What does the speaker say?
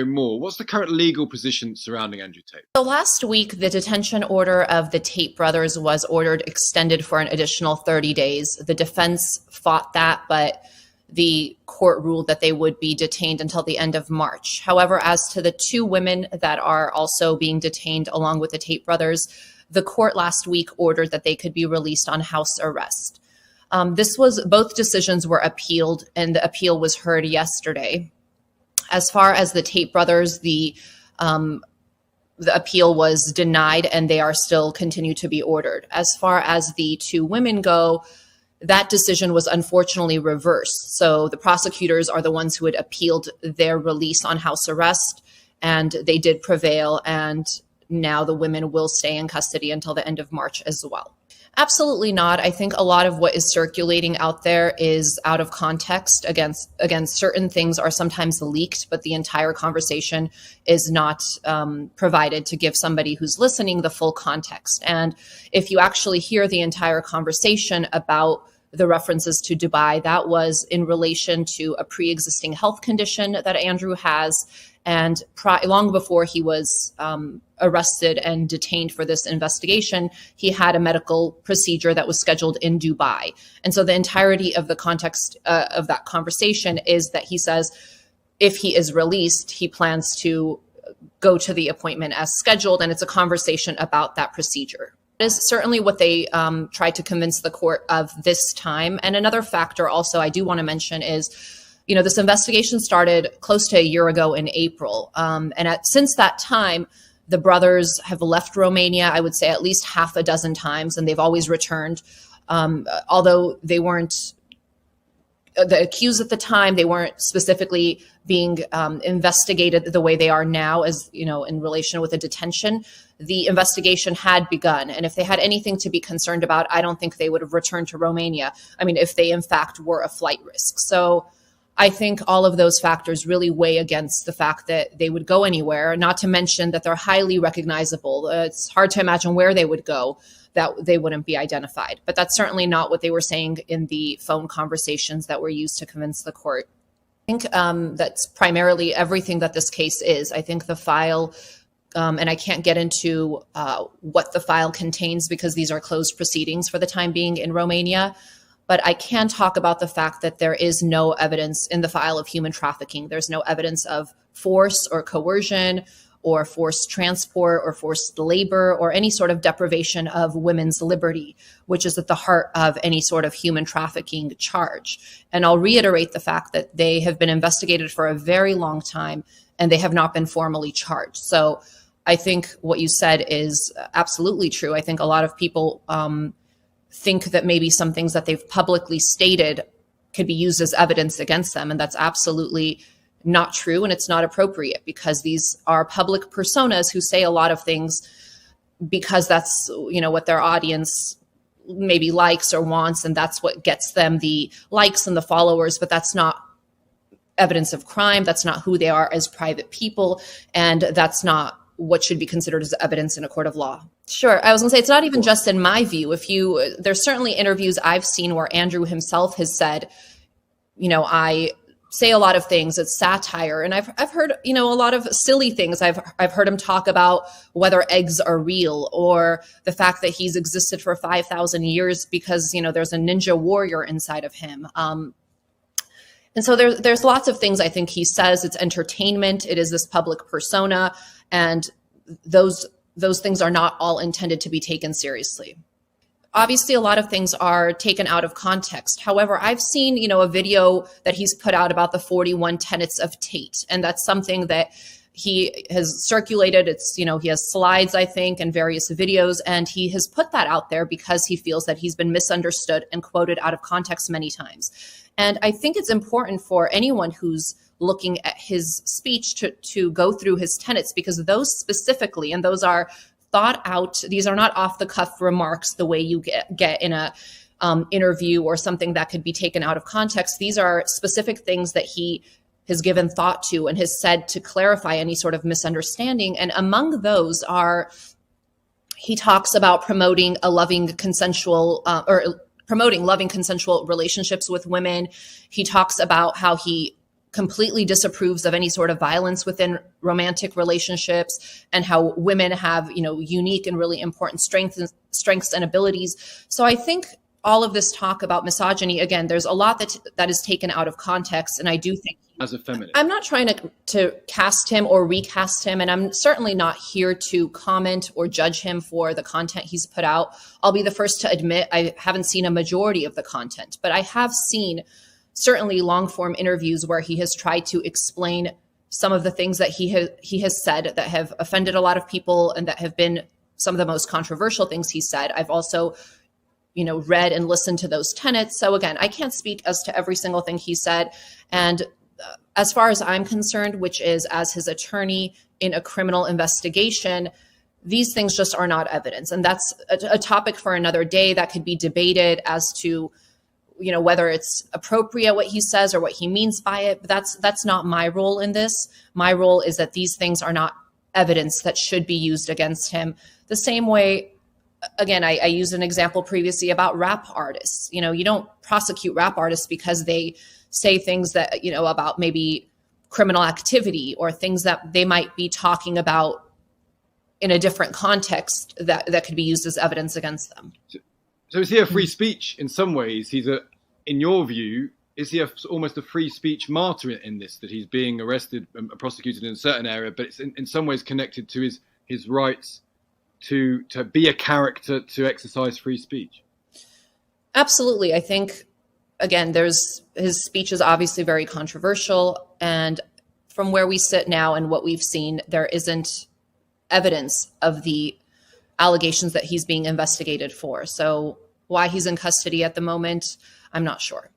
More. What's the current legal position surrounding Andrew Tate? So last week, the detention order of the Tate brothers was ordered extended for an additional 30 days. The defense fought that, but the court ruled that they would be detained until the end of March. However, as to the two women that are also being detained along with the Tate brothers, the court last week ordered that they could be released on house arrest. Both decisions were appealed, and the appeal was heard yesterday. As far as the Tate brothers, the appeal was denied and they are still continue to be ordered. As far as the two women go, that decision was unfortunately reversed. So the prosecutors are the ones who had appealed their release on house arrest, and they did prevail. And now the women will stay in custody until the end of March as well. Absolutely not. I think a lot of what is circulating out there is out of context. Again, certain things are sometimes leaked, but the entire conversation is not provided to give somebody who's listening the full context. And if you actually hear the entire conversation about the references to Dubai, that was in relation to a pre-existing health condition that Andrew has. And long before he was arrested and detained for this investigation, he had a medical procedure that was scheduled in Dubai. And so the entirety of the context of that conversation is that he says if he is released, he plans to go to the appointment as scheduled. And it's a conversation about that procedure. That is certainly what they tried to convince the court of this time. And another factor also I do want to mention is, this investigation started close to a year ago in April. Since that time, the brothers have left Romania, I would say at least half a dozen times, and they've always returned. Although they weren't the accused at the time, they weren't specifically being investigated the way they are now, as in relation with a detention. The investigation had begun. And if they had anything to be concerned about, I don't think they would have returned to Romania. I mean, if they in fact were a flight risk. So I think all of those factors really weigh against the fact that they would go anywhere, not to mention that they're highly recognizable. It's hard to imagine where they would go that they wouldn't be identified. But that's certainly not what they were saying in the phone conversations that were used to convince the court. I think that's primarily everything that this case is. I think the file, and I can't get into what the file contains because these are closed proceedings for the time being in Romania. But I can talk about the fact that there is no evidence in the file of human trafficking. There's no evidence of force or coercion or forced transport or forced labor or any sort of deprivation of women's liberty, which is at the heart of any sort of human trafficking charge. And I'll reiterate the fact that they have been investigated for a very long time and they have not been formally charged. So I think what you said is absolutely true. I think a lot of people think that maybe some things that they've publicly stated could be used as evidence against them. And that's absolutely not true. And it's not appropriate because these are public personas who say a lot of things because that's, what their audience maybe likes or wants. And that's what gets them the likes and the followers, but that's not evidence of crime. That's not who they are as private people. And that's not what should be considered as evidence in a court of law. Sure. I was gonna say, it's not even just in my view. There's certainly interviews I've seen where Andrew himself has said, I say a lot of things, it's satire. And I've heard, a lot of silly things. I've heard him talk about whether eggs are real or the fact that he's existed for 5,000 years because, there's a ninja warrior inside of him. And so there's lots of things I think he says. It's entertainment. It is this public persona. And those things are not all intended to be taken seriously. Obviously, a lot of things are taken out of context. However, I've seen, a video that he's put out about the 41 tenets of Tate. And that's something that he has circulated. It's, he has slides, I think, and various videos. And he has put that out there because he feels that he's been misunderstood and quoted out of context many times. And I think it's important for anyone who's looking at his speech to go through his tenets, because those specifically, and those are thought out, these are not off the cuff remarks the way you get in a interview or something that could be taken out of context. These are specific things that he has given thought to and has said to clarify any sort of misunderstanding. And among those are, he talks about promoting loving consensual relationships with women. He talks about how he completely disapproves of any sort of violence within romantic relationships, and how women have, unique and really important strengths and abilities. So I think all of this talk about misogyny, again, there's a lot that is taken out of context. And I do think, as a feminist, I'm not trying to cast him or recast him. And I'm certainly not here to comment or judge him for the content he's put out. I'll be the first to admit I haven't seen a majority of the content, but I have seen certainly long form interviews where he has tried to explain some of the things that he has said that have offended a lot of people and that have been some of the most controversial things he said. I've also, read and listened to those tenets. So again, I can't speak as to every single thing he said. And as far as I'm concerned, which is as his attorney in a criminal investigation, these things just are not evidence. And that's a topic for another day that could be debated as to, whether it's appropriate what he says or what he means by it. But that's not my role in this. My role is that these things are not evidence that should be used against him. The same way, again, I used an example previously about rap artists. You don't prosecute rap artists because they say things that, about maybe criminal activity or things that they might be talking about in a different context that could be used as evidence against them. So is he a free speech in some ways? In your view, is he almost a free speech martyr in this, that he's being arrested and prosecuted in a certain area, but it's in some ways connected to his rights to be a character, to exercise free speech? Absolutely. I think, again, his speech is obviously very controversial. And from where we sit now and what we've seen, there isn't evidence of the allegations that he's being investigated for. So why he's in custody at the moment, I'm not sure.